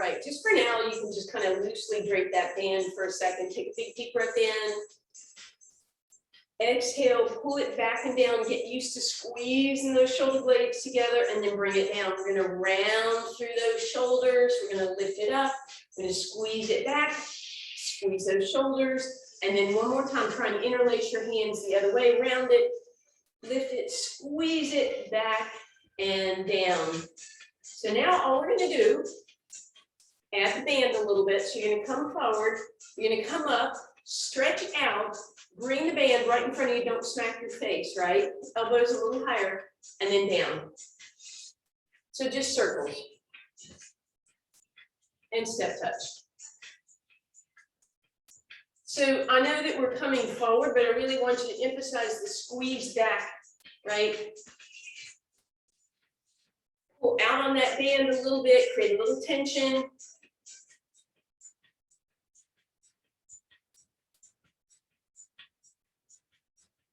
right. Just for now, you can just kind of loosely drape that band for a second. Take a big deep breath in. Exhale, pull it back and down. Get used to squeezing those shoulder blades together and then bring it down. We're gonna round through those shoulders. We're gonna lift it up. We're gonna squeeze it back, squeeze those shoulders. And then one more time, try and interlace your hands the other way, round it, lift it, squeeze it back and down. So now all we're gonna do, add the band a little bit. So you're gonna come forward, you're gonna come up, stretch out, bring the band right in front of you, don't smack your face, right? Elbows a little higher, and then down. So just circles. And step touch. So I know that we're coming forward, but I really want you to emphasize the squeeze back, right? Pull out on that band a little bit, create a little tension.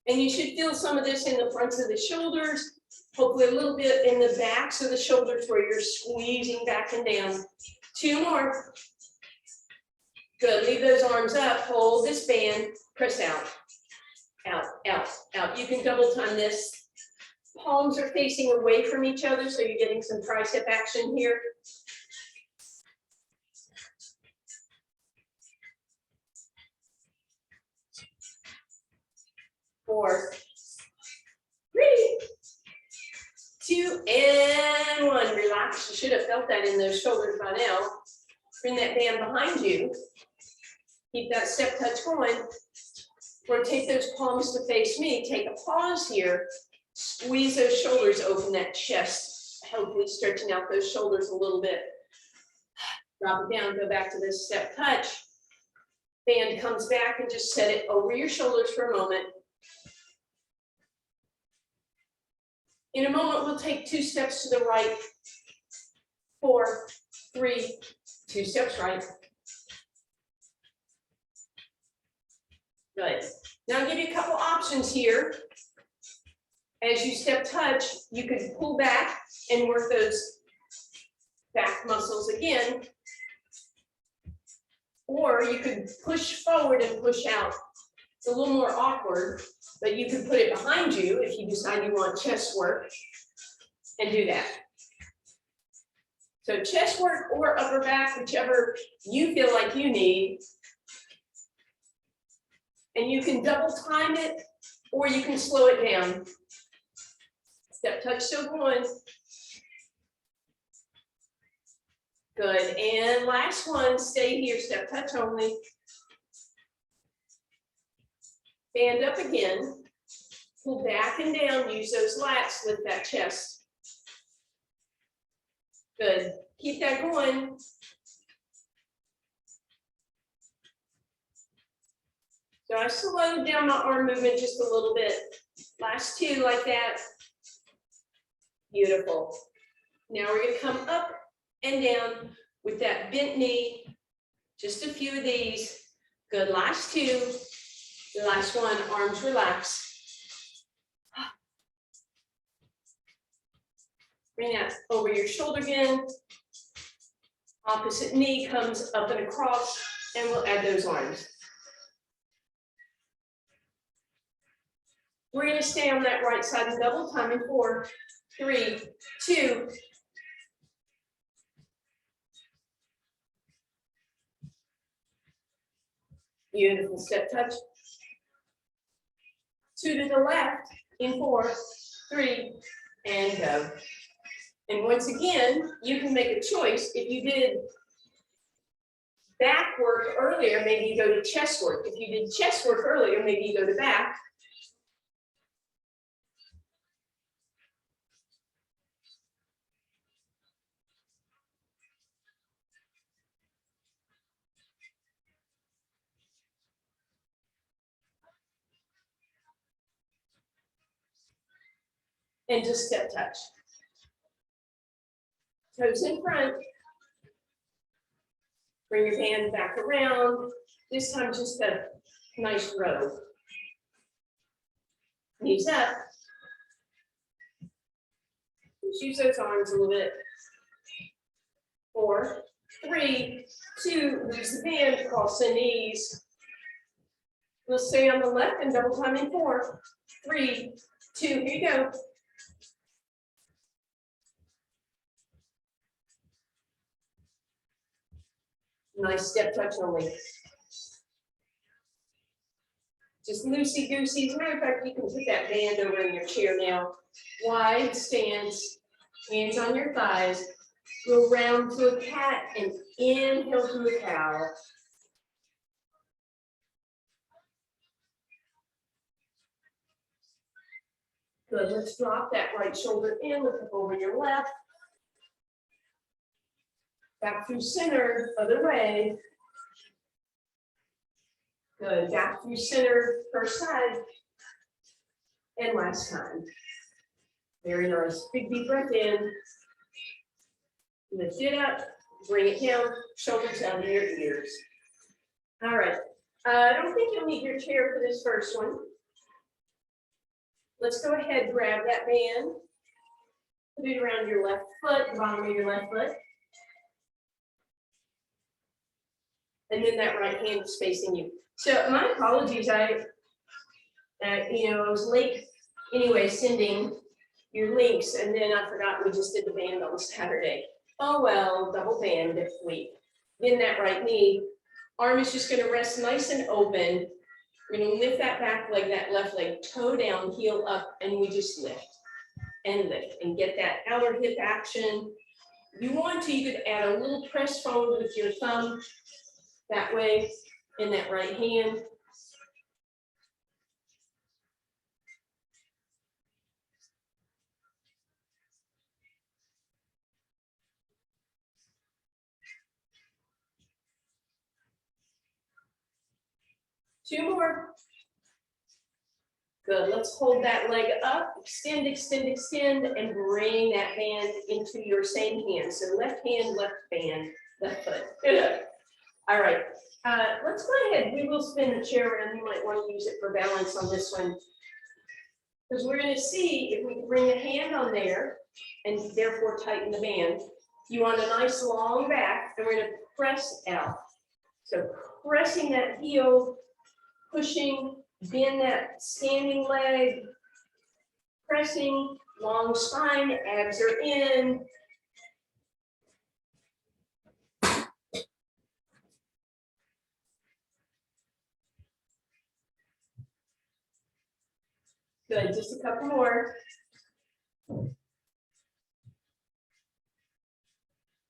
And you should feel some of this in the fronts of the shoulders, hopefully a little bit in the backs of the shoulders where you're squeezing back and down. 2 more. Good, leave those arms up, hold this band, press out, out, out, out. You can double time this. Palms are facing away from each other, so you're getting some tricep action here. Four, 3, 2, and 1. Relax. You should have felt that in those shoulders by now. Bring that band behind you. Keep that step touch going. Rotate those palms to face me. Take a pause here. Squeeze those shoulders, open that chest. Hopefully stretching out those shoulders a little bit. Drop it down, go back to this step touch. Band comes back and just set it over your shoulders for a moment. In a moment, we'll take 2 steps to the right. 4, 3, 2 steps right. Good. Now I'll give you a couple options here. As you step touch, you could pull back and work those back muscles again. Or you could push forward and push out. It's a little more awkward, but you can put it behind you if you decide you want chest work and do that. So chest work or upper back, whichever you feel like you need. And you can double time it or you can slow it down. Step touch still going. Good, and last one, stay here, step touch only. Stand up again, pull back and down, use those lats, lift that chest. Good, keep that going. So I slowed down my arm movement just a little bit. Last 2 like that. Beautiful. Now we're gonna come up and down with that bent knee. Just a few of these. Good, last 2. The last one, arms relax. Bring that over your shoulder again. Opposite knee comes up and across, and we'll add those arms. We're going to stay on that right side and double time in 4, 3, 2. Beautiful step touch. 2 to the left in 4, 3, and go. And once again, you can make a choice. If you did back work earlier, maybe you go to chest work. If you did chest work earlier, maybe you go to back. And just step touch. Toes in front. Bring your hand back around. This time just a nice row. Knees up. Just use those arms a little bit. 4, 3, 2, lose the band, cross the knees. We'll stay on the left and double time in 4, 3, 2, here you go. Nice step touch only. Just loosey-goosey. As a matter of fact, you can put that band over in your chair now. Wide stance, hands on your thighs. Go round to a cat and inhale to a cow. Good, let's drop that right shoulder in, look up over your left. Back through center, other way. Good, back through center, first side. And last time. Very nice, big deep breath in. Lift it up, bring it down, shoulders down to your ears. All right, I don't think you'll need your chair for this first one. Let's go ahead, grab that band. Put it around your left foot, the bottom of your left foot. And then that right hand is facing you. So my apologies, I was late anyway sending your links, and then I forgot we just did the band on Saturday. Oh well, double band week. Then that right knee, arm is just gonna rest nice and open. We're gonna lift that back leg, that left leg, toe down, heel up, and we just lift and get that outer hip action. If you want to, you could add a little press forward with your thumb that way in that right hand. Two more. Good, let's hold that leg up, extend, extend, extend, and bring that band into your same hand. So left hand, left band, left foot. Good. All right, let's go ahead. We will spin the chair around. You might want to use it for balance on this one. Because we're going to see if we can bring a hand on there and therefore tighten the band. You want a nice long back, and we're going to press out. So pressing that heel, pushing, bend that standing leg, pressing, long spine, abs are in. Good, just a couple more.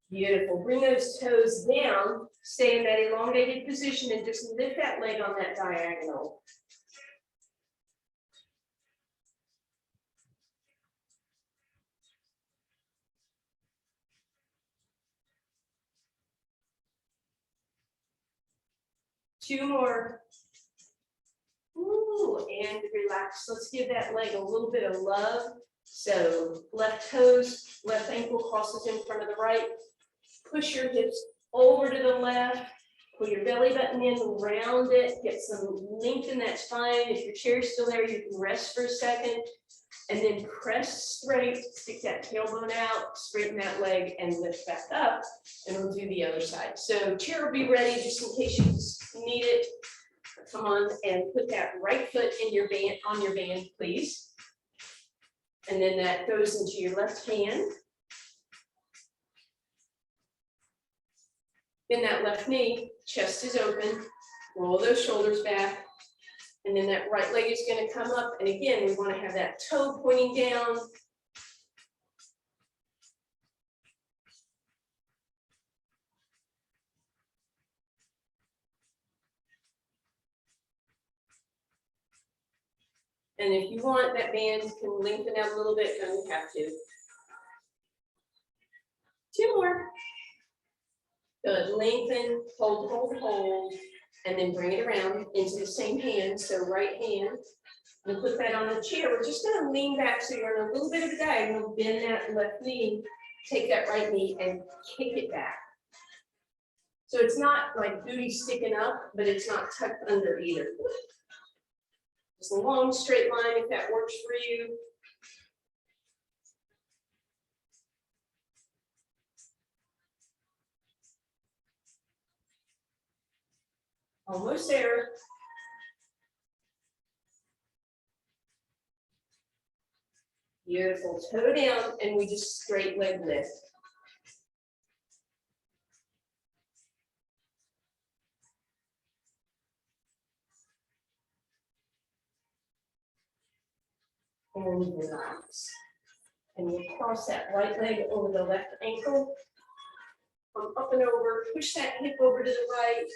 Beautiful, bring those toes down, stay in that elongated position and just lift that leg on that diagonal. Two more. Ooh, and relax. Let's give that leg a little bit of love. So left toes, left ankle crosses in front of the right. Push your hips over to the left. Pull your belly button in, round it. Get some length in that spine. If your chair's still there, you can rest for a second. And then press straight, stick that tailbone out, straighten that leg, and lift back up. And we'll do the other side. So chair will be ready just in case you need it. Come on and put that right foot in your band, on your band, please. And then that goes into your left hand. Bend that left knee, chest is open, roll those shoulders back. And then that right leg is going to come up. And again, we want to have that toe pointing down. And if you want, that band can lengthen out a little bit, then we have to. Two more. Good, lengthen, hold, hold, hold, and then bring it around into the same hand. So right hand, and put that on the chair. We're just gonna lean back so you're in a little bit of a diagonal, bend that left knee, take that right knee and kick it back. So it's not like booty sticking up, but it's not tucked under either. Just a long straight line if that works for you. Almost there. Beautiful, toe down, and we just straight leg lift. And relax. And you cross that right leg over the left ankle. Come up and over, push that hip over to the right.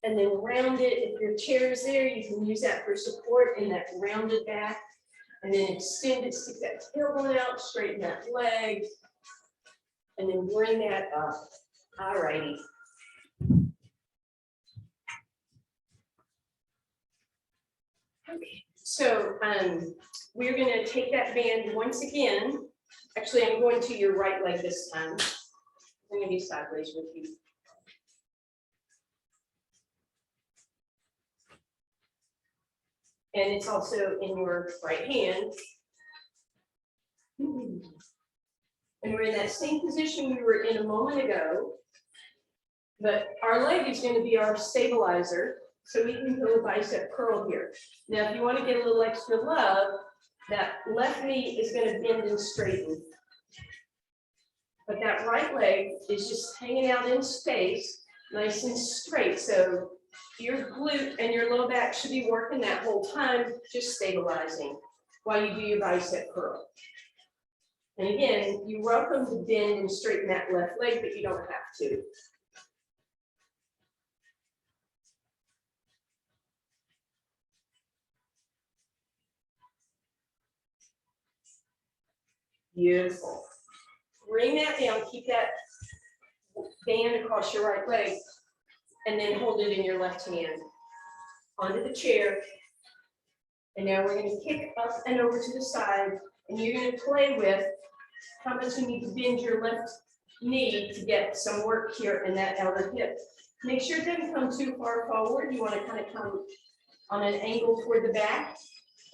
And then round it. If your chair is there, you can use that for support in that rounded back. And then extend it, stick that tailbone out, straighten that leg. And then bring that up. All righty. Okay, so we're gonna take that band once again. Actually, I'm going to your right leg this time. I'm gonna be sideways with you. And it's also in your right hand. And we're in that same position we were in a moment ago. But our leg is going to be our stabilizer. So we can go bicep curl here. Now, if you want to get a little extra love, that left knee is going to bend and straighten. But that right leg is just hanging out in space, nice and straight. So your glute and your low back should be working that whole time, just stabilizing while you do your bicep curl. And again, you're welcome to bend and straighten that left leg, but you don't have to. Beautiful. Bring that down, keep that band across your right leg, and then hold it in your left hand onto the chair. And now we're going to kick up and over to the side, and you're going to play with how much you need to bend your left knee to get some work here in that outer hip. Make sure it doesn't come too far forward. You want to kind of come on an angle toward the back.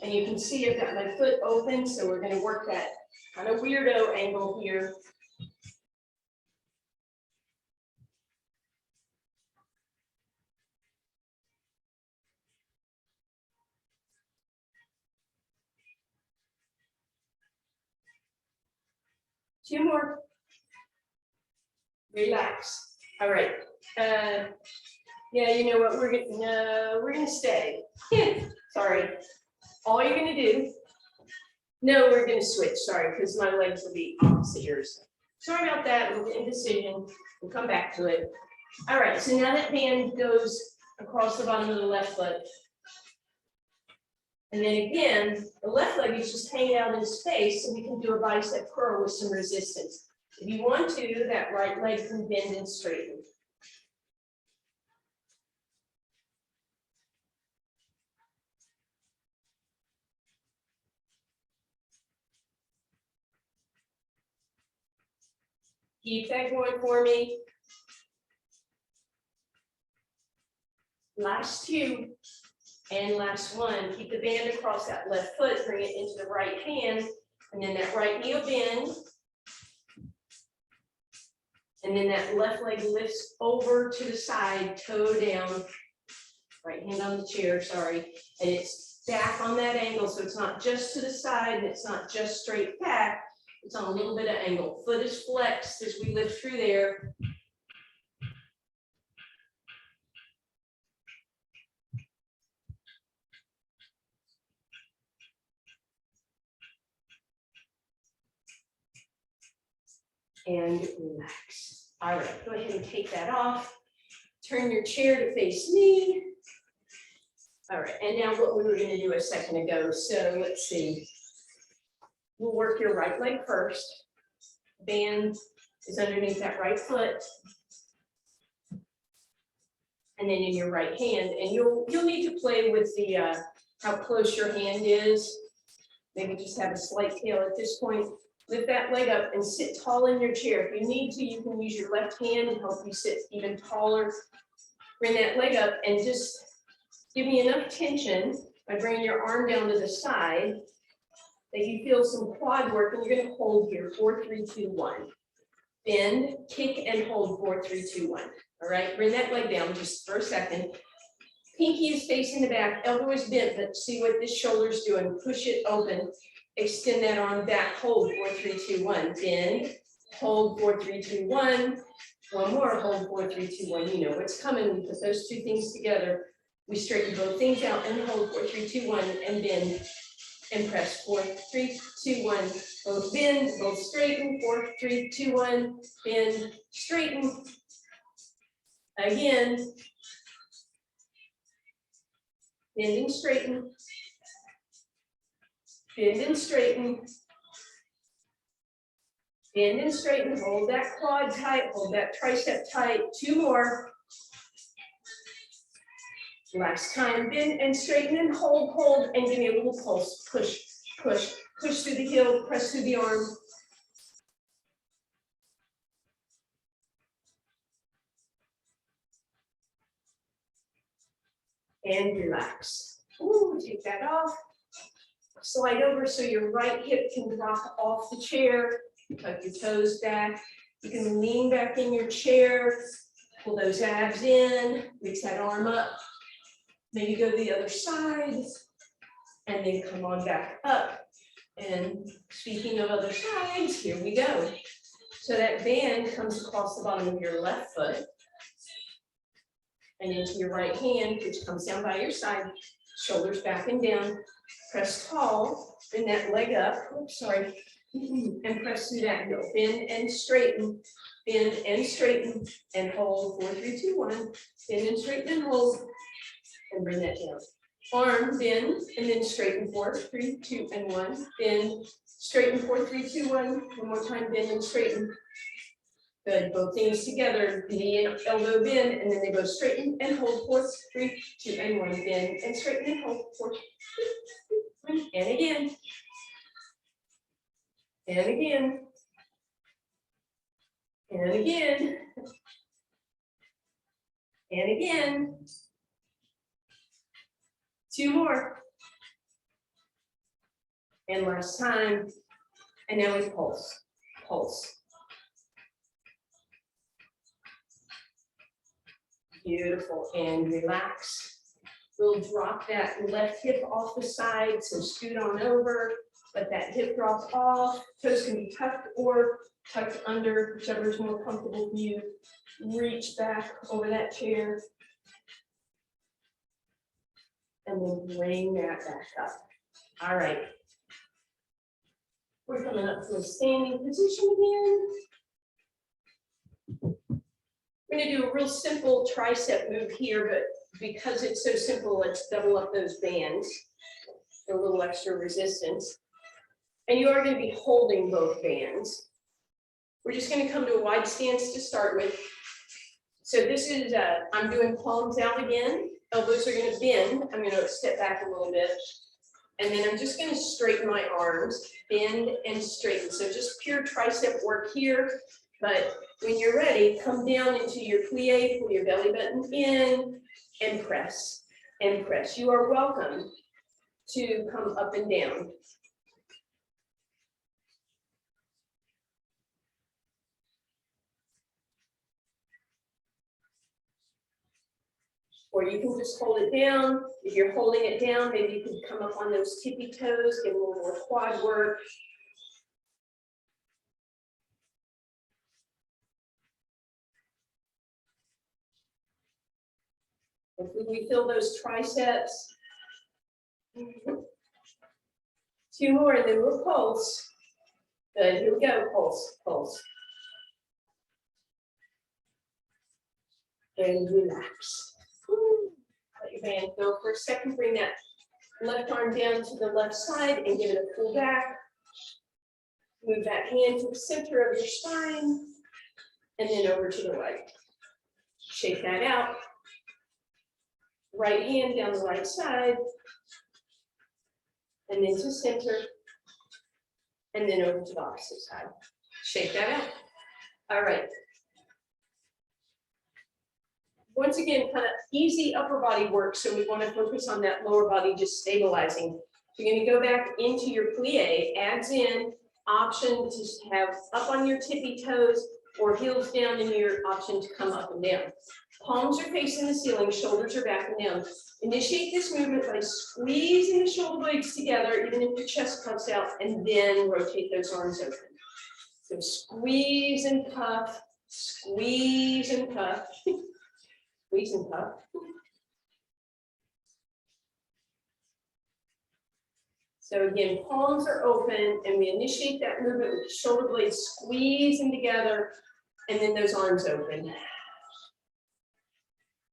And you can see I've got my foot open, so we're going to work that kind of weirdo angle here. Two more. Relax. All right. Yeah, you know what? We're gonna stay. Sorry. All you're gonna do. No, we're gonna switch. Sorry, because my legs will be opposite yours. Sorry about that. We'll get indecision. We'll come back to it. All right. So now that band goes across the bottom of the left foot. And then again, the left leg is just hanging out in space, so we can do a bicep curl with some resistance. If you want to, that right leg can bend and straighten. Keep that going for me. Last two. And last one, keep the band across that left foot, bring it into the right hand, and then that right knee will bend. And then that left leg lifts over to the side, toe down, right hand on the chair, sorry. And it's back on that angle, so it's not just to the side, and it's not just straight back, it's on a little bit of angle. Foot is flexed as we lift through there. And relax. All right, go ahead and take that off. Turn your chair to face me. All right, and now what we were going to do a second ago. So let's see. We'll work your right leg first. Band is underneath that right foot. And then in your right hand, and you'll need to play with the how close your hand is. Maybe just have a slight tail at this point. Lift that leg up and sit tall in your chair. If you need to, you can use your left hand to help you sit even taller. Bring that leg up and just give me enough tension by bringing your arm down to the side that you feel some quad work, and you're going to hold here, 4, 3, 2, 1. Bend, kick, and hold, 4, 3, 2, 1. All All right, bring that leg down just for a second. Pinky is facing the back, elbow is bent, but see what this shoulder's doing. Push it open, extend that arm back, hold 4, 3, 2, 1, bend, hold 4, 3, 2, 1. One more, hold 4, 3, 2, 1. You know what's coming. We put those two things together. We straighten both things out and hold 4, 3, 2, 1, and bend and press 4, 3, 2, 1. Both bend, both straighten, 4, 3, 2, 1, bend, straighten. Again. Bend and straighten. Bend and straighten. Bend and straighten. Hold that quad tight. Hold that tricep tight. 2 more. Last time. Bend and straighten and hold, and give me a little pulse. Push, push, push through the heel, press through the arm. And relax. Ooh, take that off. Slide over so your right hip can drop off the chair. Tuck your toes back. You can lean back in your chair. Pull those abs in. Reach that arm up. Maybe go to the other side. And then come on back up. And speaking of other sides, here we go. So that band comes across the bottom of your left foot. And into your right hand, which comes down by your side, shoulders back and down, press tall, bring that leg up, oops, sorry, and press through that heel, bend and straighten, and hold, 4, 3, 2, 1, bend and straighten and hold, and bring that down. Arm, bend, and then straighten, 4, 3, 2, and 1, bend, straighten, 4, 3, 2, 1, one more time, bend and straighten. Good, both things together, knee and elbow bend, and then they go straighten and hold, 4, 3, 2, and 1, bend and straighten and hold, 4, 3, 2, 1, and again. And again. And again. And again. 2 more. And last time. And now we pulse, pulse. Beautiful, and relax. We'll drop that left hip off the side, so scoot on over, let that hip drop off. Toes can be tucked or tucked under, whichever is more comfortable for you. Reach back over that chair. And then bring that back up. All right. We're coming up to a standing position again. We're going to do a real simple tricep move here, but because it's so simple, let's double up those bands for a little extra resistance. And you are going to be holding both bands. We're just going to come to a wide stance to start with. So this is, I'm doing palms out again. Elbows are going to bend. I'm going to step back a little bit. And then I'm just going to straighten my arms, bend and straighten. So just pure tricep work here. But when you're ready, come down into your plie, pull your belly button in, and press, and press. You are welcome to come up and down. Or you can just hold it down. If you're holding it down, maybe you can come up on those tippy toes, get a little more quad work. If we feel those triceps. 2 more, and then we'll pulse. Good, here we go, pulse, pulse. And relax. Let your band go for a second. Bring that left arm down to the left side and give it a pull back. Move that hand to the center of your spine and then over to the right. Shake that out. Right hand down the right side and then to center and then over to the opposite side. Shake that out. All right. Once again, kind of easy upper body work, so we want to focus on that lower body just stabilizing. So you're going to go back into your plie, abs in, option to have up on your tippy toes, or heels down and your option to come up and down. Palms are facing the ceiling, shoulders are back and down. Initiate this movement by squeezing the shoulder blades together, even if your chest puffs out, and then rotate those arms open. So squeeze and puff, squeeze and puff, squeeze and puff. So again, palms are open, and we initiate that movement with the shoulder blades squeezing together, and then those arms open.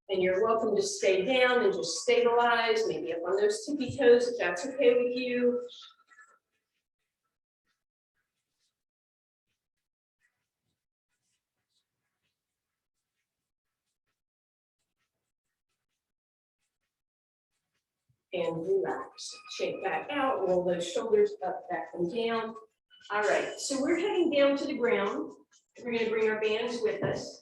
And you're welcome to stay down and just stabilize, maybe up on those tippy toes if that's okay with you. And relax, shake back out, roll those shoulders up, back and down. All right, so we're heading down to the ground. We're going to bring our bands with us.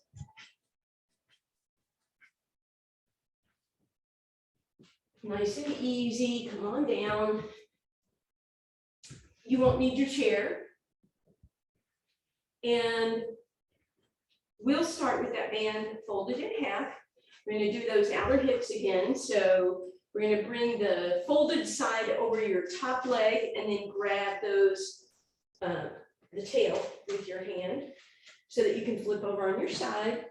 Nice and easy, come on down. You won't need your chair. And we'll start with that band folded in half. We're going to do those outer hips again. So we're going to bring the folded side over your top leg and then grab those, the tail with your hand so that you can flip over on your side,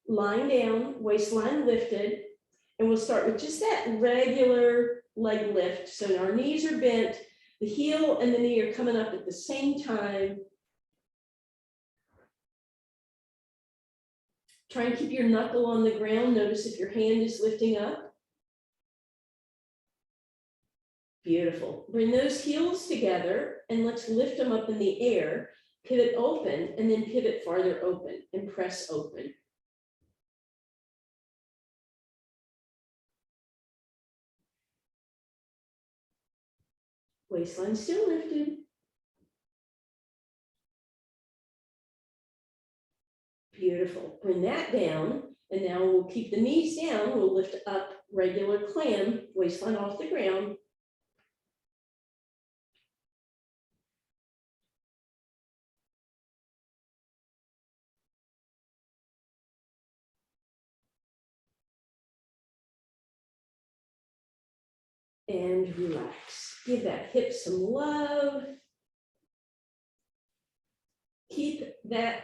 lying down, waistline lifted. And we'll start with just that regular leg lift. So our knees are bent, the heel and the knee are coming up at the same time. Try and keep your knuckle on the ground. Notice if your hand is lifting up. Beautiful. Bring those heels together and let's lift them up in the air. Pivot open and then pivot farther open and press open. Waistline still lifted. Beautiful. Bring that down. And now we'll keep the knees down. We'll lift up regular clam, waistline off the ground. And relax. Give that hip some love. Keep that,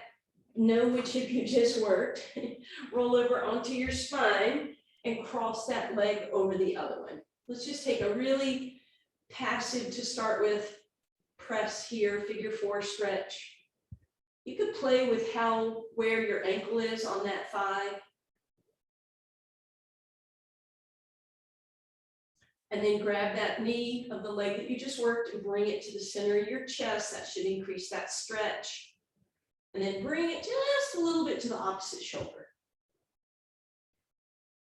know which hip you just worked. Roll over onto your spine and cross that leg over the other one. Let's just take a really passive to start with. Press here, figure four stretch. You could play with where your ankle is on that thigh. And then grab that knee of the leg that you just worked and bring it to the center of your chest. That should increase that stretch. And then bring it just a little bit to the opposite shoulder.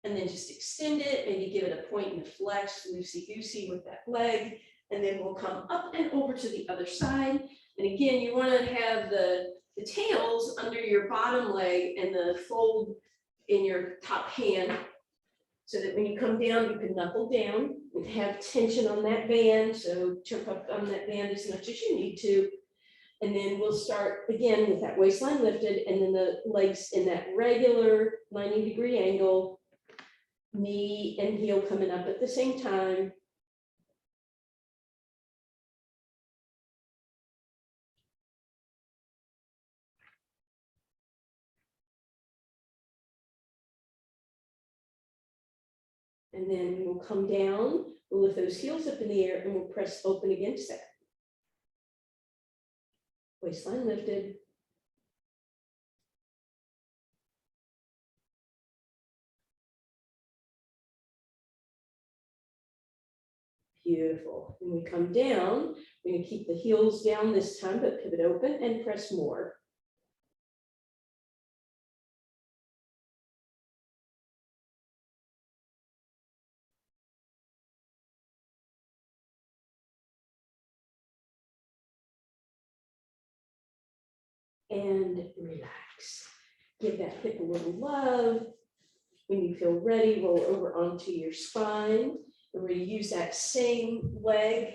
And then just extend it, maybe give it a point and a flex, loosey-goosey with that leg. And then we'll come up and over to the other side. And again, you want to have the tails under your bottom leg and the fold in your top hand, so that when you come down, you can knuckle down and have tension on that band. So jump up on that band as much as you need to. And then we'll start again with that waistline lifted and then the legs in that regular 90-degree angle, knee and heel coming up at the same time. And then we'll come down, we'll lift those heels up in the air and we'll press open against that. Waistline lifted. Beautiful. When we come down, we're going to keep the heels down this time, but pivot open and press more. And relax. Give that hip a little love. When you feel ready, roll over onto your spine. And we're going to use that same leg,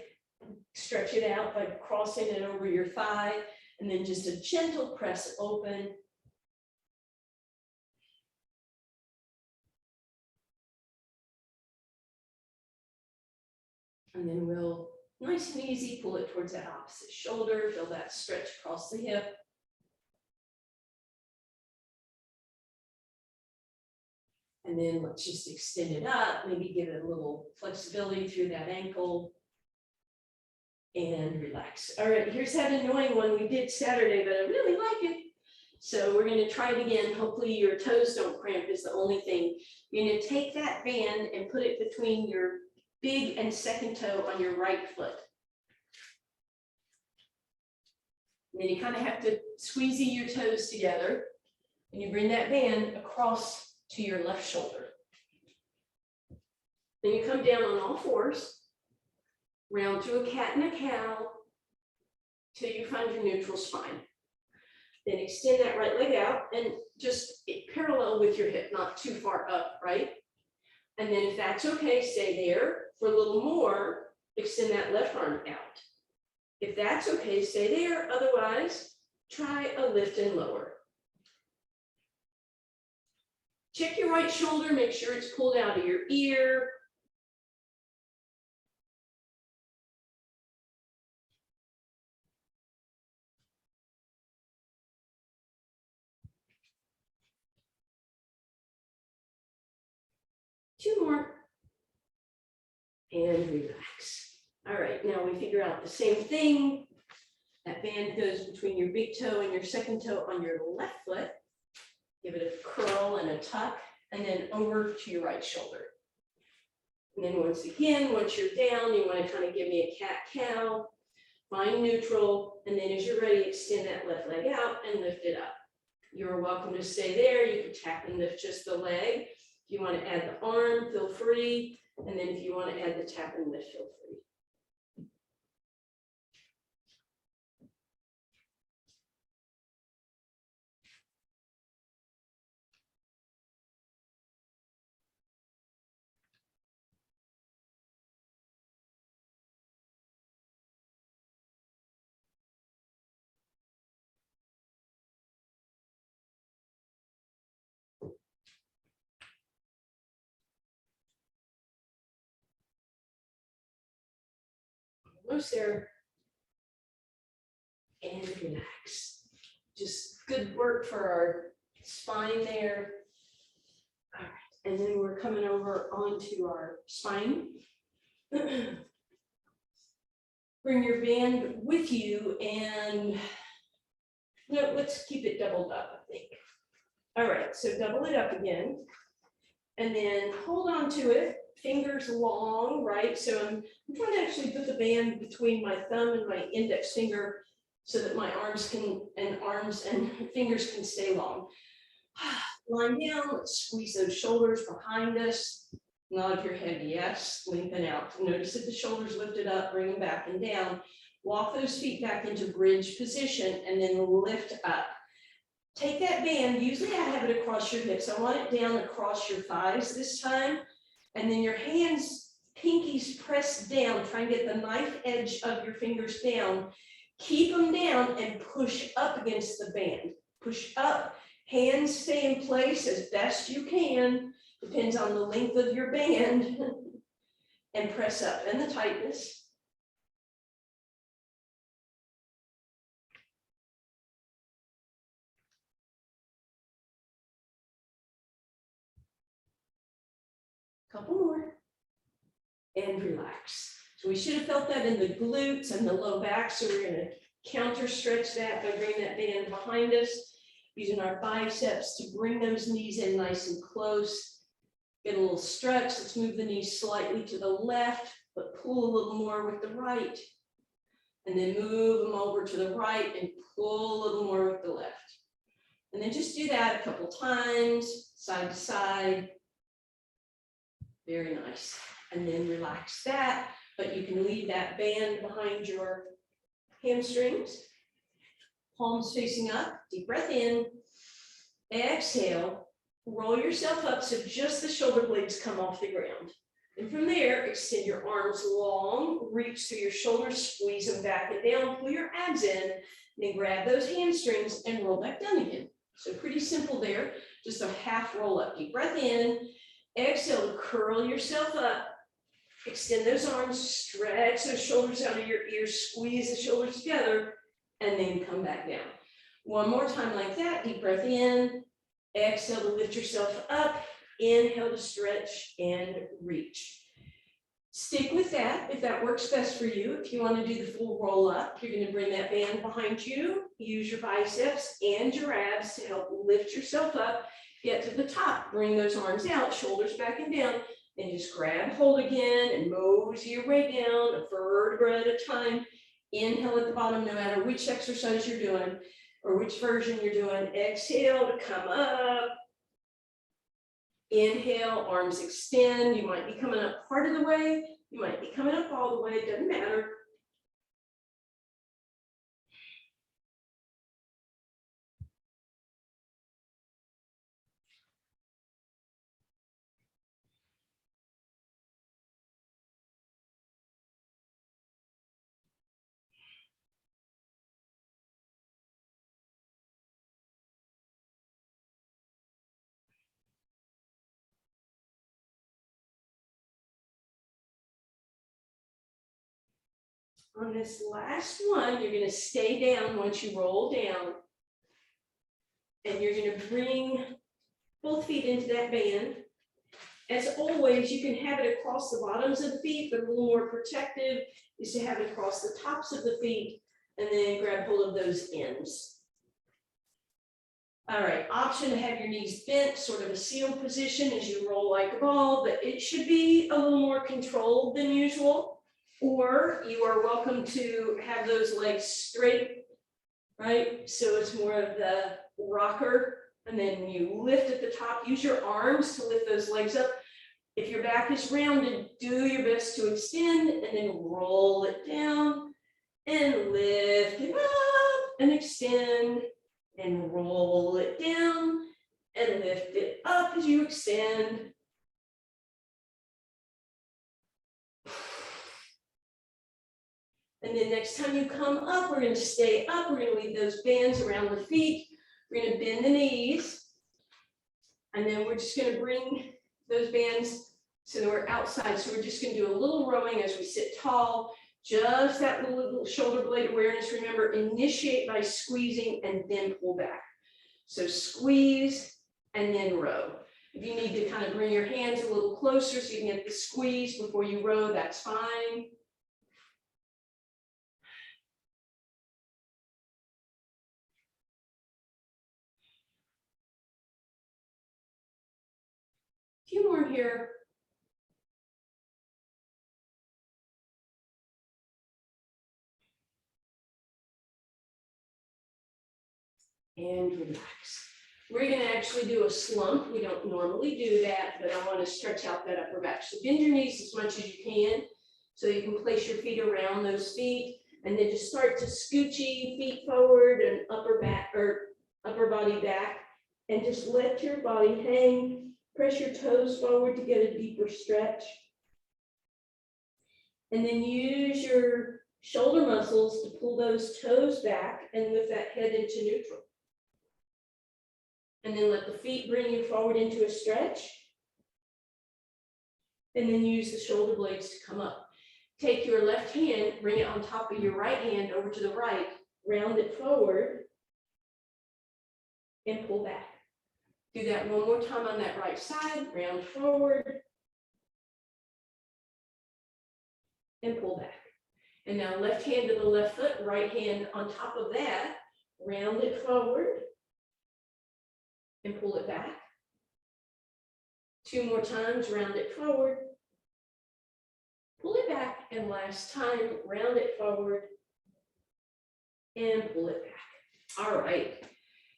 stretch it out by crossing it over your thigh, And then just a gentle press open. And then we'll, nice and easy, pull it towards that opposite shoulder, feel that stretch across the hip. And then let's just extend it up, maybe give it a little flexibility through that ankle. And relax. All right, here's that annoying one we did Saturday, but I really like it. So we're gonna try it again. Hopefully your toes don't cramp is the only thing. You're gonna take that band and put it between your big and second toe on your right foot. And then you kind of have to squeegee your toes together. And you bring that band across to your left shoulder. Then you come down on all fours, round to a cat and a cow, till you find your neutral spine. Then extend that right leg out and just parallel with your hip, not too far up, right? And then if that's okay, stay there. For a little more, extend that left arm out. If that's okay, stay there. Otherwise, try a lift and lower. Check your right shoulder, make sure it's pulled out of your ear. Two more. And relax. All right, now we figure out the same thing. That band goes between your big toe and your second toe on your left foot. Give it a curl and a tuck, and then over to your right shoulder. And then once again, once you're down, you want to kind of give me a cat-cow, find neutral, and then as you're ready, extend that left leg out and lift it up. You're welcome to stay there. You can tap and lift just the leg. If you want to add the arm, feel free. And then if you want to add the tap and lift, feel free. Almost there. And relax. Just good work for our spine there. All right, and then we're coming over onto our spine. Bring your band with you and no, let's keep it doubled up, I think. All right, so double it up again. And then hold on to it, fingers long, right? So I'm trying to actually put the band between my thumb and my index finger so that my arms and fingers can stay long. Line down, let's squeeze those shoulders behind us. Nod your head, yes, lengthen out. Notice that the shoulders lifted up, bring them back and down. Walk those feet back into bridge position and then lift up. Take that band, usually I have it across your hips. I want it down across your thighs this time. And then your hands, pinkies pressed down, try and get the knife edge of your fingers down. Keep them down and push up against the band. Push up, hands stay in place as best you can. Depends on the length of your band. And press up and the tightness. Couple more. And relax. So we should have felt that in the glutes and the low back. So we're going to counter stretch that by bringing that band behind us, using our biceps to bring those knees in nice and close. Get a little stretch. Let's move the knees slightly to the left, but pull a little more with the right. And then move them over to the right and pull a little more with the left. And then just do that a couple times, side to side. Very nice. And then relax that, but you can leave that band behind your hamstrings. Palms facing up, deep breath in. Exhale, roll yourself up so just the shoulder blades come off the ground. And from there, extend your arms long, reach through your shoulders, squeeze them back and down, pull your abs in, then grab those hamstrings and roll back down again. So pretty simple there, just a half roll up. Deep breath in, exhale to curl yourself up, extend those arms, stretch those shoulders out of your ears, squeeze the shoulders together, and then come back down. One more time like that, deep breath in, exhale to lift yourself up, inhale to stretch and reach. Stick with that if that works best for you. If you want to do the full roll up, you're going to bring that band behind you, use your biceps and your abs to help lift yourself up, get to the top, bring those arms out, shoulders back and down, and just grab hold again and mosey your way down, a vertebra at a time. Inhale at the bottom, no matter which exercise you're doing or which version you're doing. Exhale to come up. Inhale, arms extend. You might be coming up part of the way. You might be coming up all the way. It doesn't matter. On this last one, you're going to stay down once you roll down. And you're going to bring both feet into that band. As always, you can have it across the bottoms of the feet, but a little more protective is to have it across the tops of the feet and then grab hold of those ends. All right, option to have your knees bent, sort of a seal position as you roll like a ball, but it should be a little more controlled than usual. Or you are welcome to have those legs straight, right? So it's more of the rocker, and then you lift at the top, use your arms to lift those legs up. If your back is rounded, do your best to extend and then roll it down and lift it up and extend and roll it down and lift it up as you extend. And then next time you come up, we're going to stay up. We're going to leave those bands around the feet. We're going to bend the knees. And then we're just going to bring those bands so that we're outside. So we're just going to do a little rowing as we sit tall. Just that little shoulder blade awareness. Remember, initiate by squeezing and then pull back. So squeeze and then row. If you need to kind of bring your hands a little closer so you can get the squeeze before you row, that's fine. Few more here. And relax. We're going to actually do a slump. We don't normally do that, but I want to stretch out that upper back. So bend your knees as much as you can so you can place your feet around those feet, and then just start to scoochy feet forward and upper back or upper body back, and just let your body hang. Press your toes forward to get a deeper stretch. And then use your shoulder muscles to pull those toes back and lift that head into neutral. And then let the feet bring you forward into a stretch. And then use the shoulder blades to come up. Take your left hand, bring it on top of your right hand over to the right, round it forward, and pull back. Do that one more time on that right side, round forward, and pull back. And now left hand to the left foot, right hand on top of that, round it forward, and pull it back. Two more times, round it forward, pull it back, and last time, round it forward, and pull it back. All right.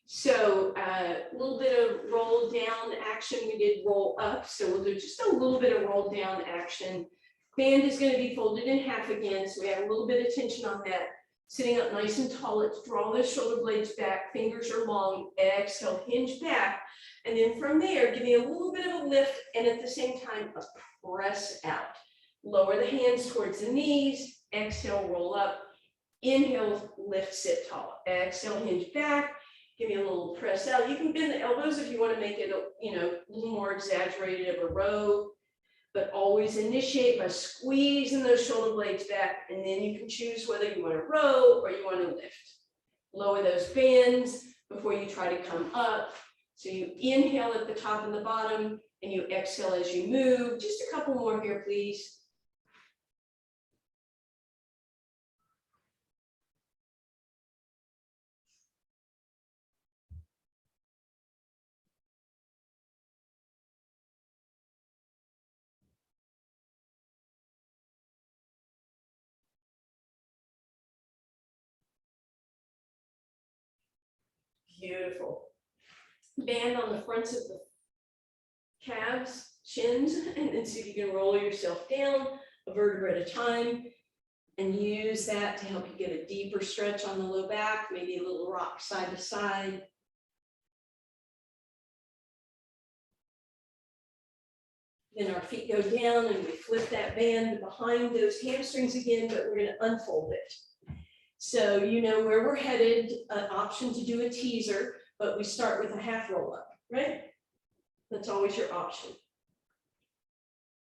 So a little bit of roll down action. We did roll up, so we'll do just a little bit of roll down action. Band is going to be folded in half again, so we have a little bit of tension on that. Sitting up nice and tall, let's draw those shoulder blades back, fingers are long, exhale, hinge back. And then from there, give me a little bit of a lift and at the same time, a press out. Lower the hands towards the knees, exhale, roll up. Inhale, lift, sit tall. Exhale, hinge back. Give me a little press out. You can bend the elbows if you want to make it, a little more exaggerated of a row. But always initiate by squeezing those shoulder blades back, and then you can choose whether you want to row or you want to lift. Lower those bands before you try to come up. So you inhale at the top and the bottom, and you exhale as you move. Just a couple more here, please. Beautiful. Band on the fronts of the calves, shins, and then see if you can roll yourself down a vertebra at a time and use that to help you get a deeper stretch on the low back, maybe a little rock side to side. Then our feet go down and we flip that band behind those hamstrings again, but we're going to unfold it. So you know where we're headed, an option to do a teaser, but we start with a half roll up, right? That's always your option.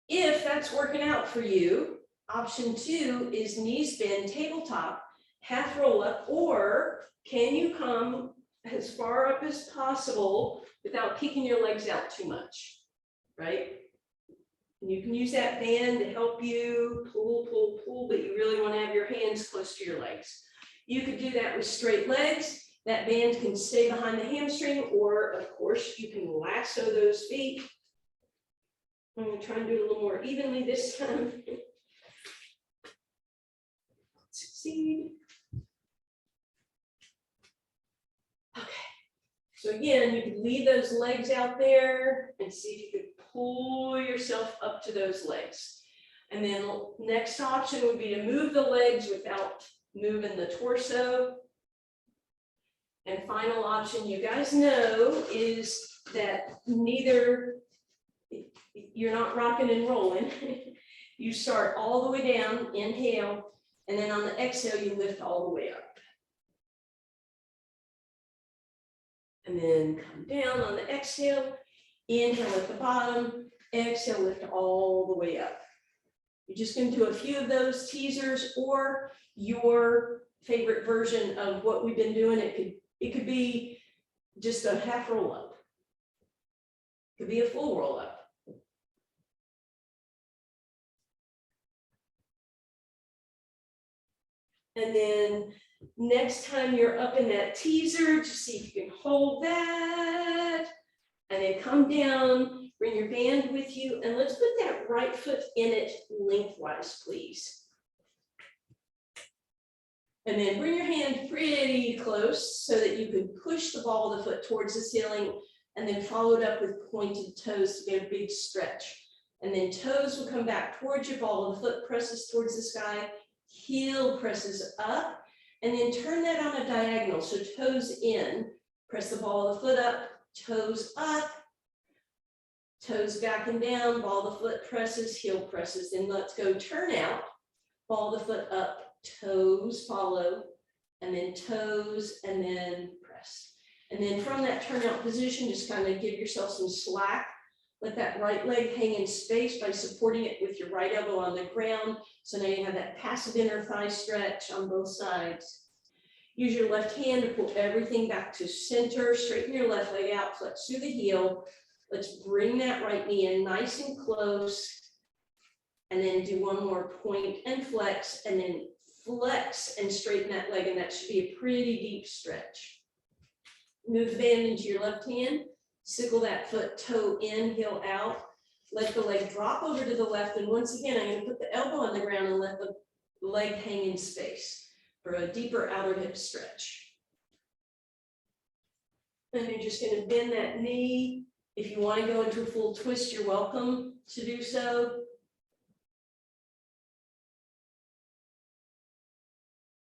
If that's working out for you, option 2 is knees bend, tabletop, half roll up, or can you come as far up as possible without kicking your legs out too much, right? And you can use that band to help you pull, pull, pull, but you really want to have your hands close to your legs. You could do that with straight legs. That band can stay behind the hamstring, or of course you can lasso those feet. I'm going to try and do it a little more evenly this time. Succeed. Okay. So again, you can leave those legs out there and see if you could pull yourself up to those legs. And then next option would be to move the legs without moving the torso. And final option, you guys know, is that you're not rocking and rolling. You start all the way down, inhale, and then on the exhale, you lift all the way up. And then come down on the exhale, inhale at the bottom, exhale, lift all the way up. You're just going to do a few of those teasers or your favorite version of what we've been doing. It could be just a half roll up. It could be a full roll up. And then next time you're up in that teaser, just see if you can hold that. And then come down, bring your band with you, and let's put that right foot in it lengthwise, please. And then bring your hand pretty close so that you can push the ball of the foot towards the ceiling, and then follow it up with pointed toes to get a big stretch. And then toes will come back towards your ball of the foot, presses towards the sky, heel presses up, and then turn that on a diagonal. So toes in, press the ball of the foot up, toes up, toes back and down, ball of the foot presses, heel presses. Then let's go turn out, ball of the foot up, toes follow, and then toes, and then press. And then from that turnout position, just kind of give yourself some slack. Let that right leg hang in space by supporting it with your right elbow on the ground. So now you have that passive inner thigh stretch on both sides. Use your left hand to pull everything back to center. Straighten your left leg out, flex through the heel. Let's bring that right knee in nice and close. And then do one more point and flex, and then flex and straighten that leg, and that should be a pretty deep stretch. Move the band into your left hand. Sickle that foot, toe in, heel out. Let the leg drop over to the left. And once again, I'm going to put the elbow on the ground and let the leg hang in space for a deeper outer hip stretch. And you're just going to bend that knee. If you want to go into a full twist, you're welcome to do so.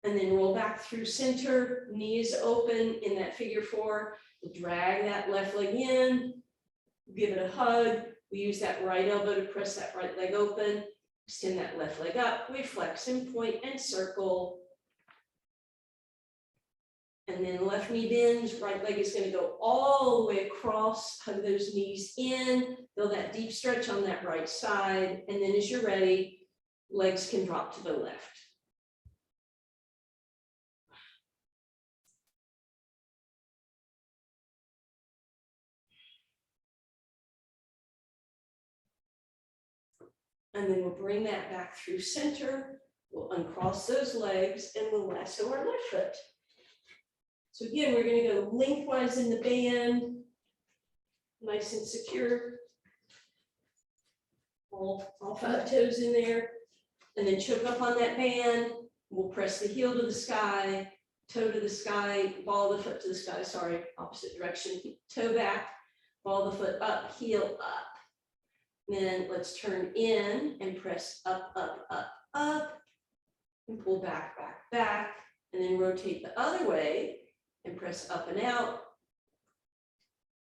And then roll back through center, knees open in that figure four. Drag that left leg in, give it a hug. We use that right elbow to press that right leg open. Extend that left leg up. We flex and point and circle. And then left knee bends, right leg is going to go all the way across, hug those knees in, feel that deep stretch on that right side. And then as you're ready, legs can drop to the left. And then we'll bring that back through center. We'll uncross those legs and we'll lasso our left foot. So again, we're going to go lengthwise in the band, nice and secure. All 5 toes in there. And then choke up on that band. We'll press the heel to the sky, toe to the sky, ball the foot to the sky, sorry, opposite direction. Toe back, ball the foot up, heel up. Then let's turn in and press up, up, up, up, and pull back, back, back, and then rotate the other way and press up and out,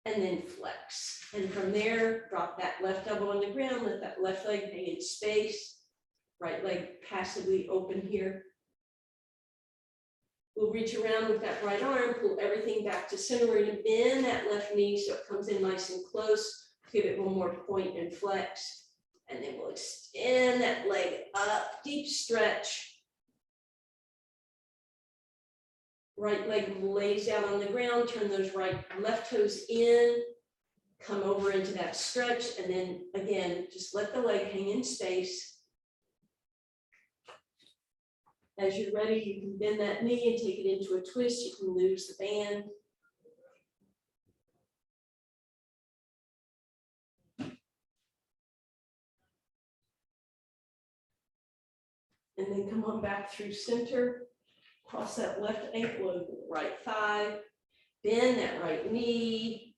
and then flex. And from there, drop that left elbow on the ground, let that left leg hang in space, right leg passively open here. We'll reach around with that right arm, pull everything back to center. We're going to bend that left knee so it comes in nice and close. Give it one more point and flex. And then we'll extend that leg up, deep stretch. Right leg lays out on the ground, turn those left toes in, come over into that stretch, and then again, just let the leg hang in space. As you're ready, you can bend that knee and take it into a twist. You can lose the band. And then come on back through center, cross that left ankle over the right thigh, bend that right knee,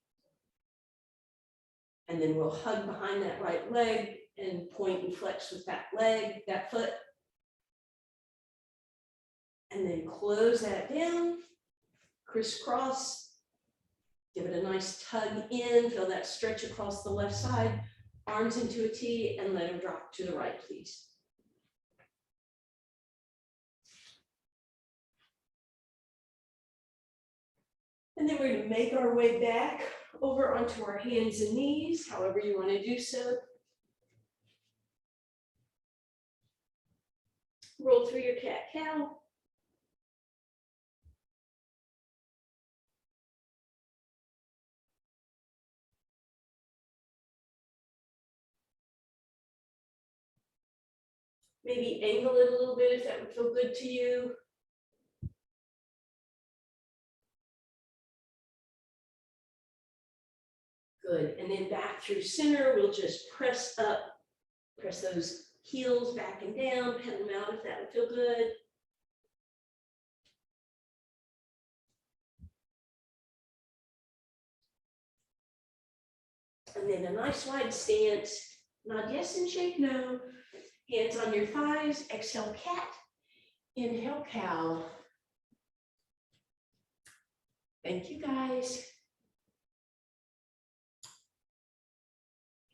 and then we'll hug behind that right leg and point and flex with that leg, that foot. And then close that down, crisscross, give it a nice tug in, feel that stretch across the left side, arms into a T, and let them drop to the right, please. And then we're going to make our way back over onto our hands and knees, however you want to do so. Roll through your cat-cow. Maybe angle it a little bit if that would feel good to you. Good, and then back through center, we'll just press up, press those heels back and down, pedal them out if that would feel good. And then a nice wide stance, nod yes and shake no. Hands on your thighs, exhale cat, inhale cow. Thank you guys.